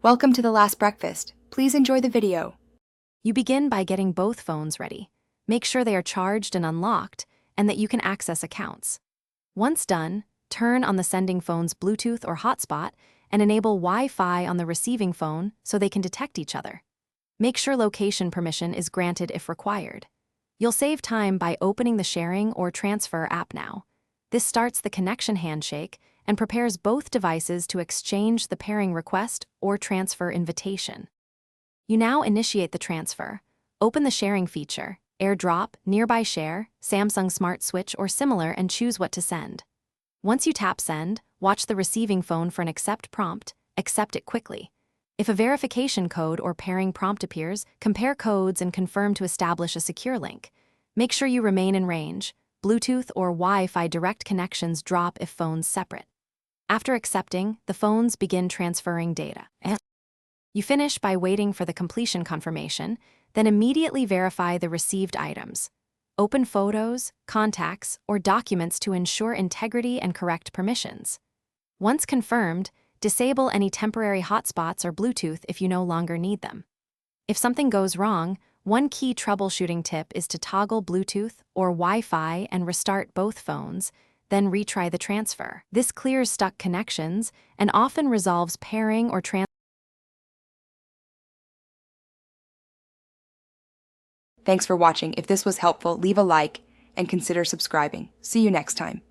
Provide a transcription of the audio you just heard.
Welcome to the last breakfast. Please enjoy the video. You begin by getting both phones ready. Make sure they are charged and unlocked, and that you can access accounts. Once done, turn on the sending phone's Bluetooth or hotspot and enable Wi-Fi on the receiving phone so they can detect each other. Make sure location permission is granted if required. You'll save time by opening the sharing or transfer app now. This starts the connection handshake and prepares both devices to exchange the pairing request or transfer invitation. You now initiate the transfer. Open the sharing feature, AirDrop, Nearby Share, Samsung Smart Switch, or similar, and choose what to send. Once you tap Send, watch the receiving phone for an accept prompt. Accept it quickly. If a verification code or pairing prompt appears, compare codes and confirm to establish a secure link. Make sure you remain in range. Bluetooth or Wi-Fi direct connections drop if phones separate. After accepting, the phones begin transferring data. You finish by waiting for the completion confirmation, then immediately verify the received items. Open photos, contacts, or documents to ensure integrity and correct permissions. Once confirmed, disable any temporary hotspots or Bluetooth if you no longer need them. If something goes wrong, one key troubleshooting tip is to toggle Bluetooth or Wi-Fi and restart both phones, then retry the transfer. This clears stuck connections and often resolves pairing or transfer. Thanks for watching. If this was helpful, leave a like and consider subscribing. See you next time.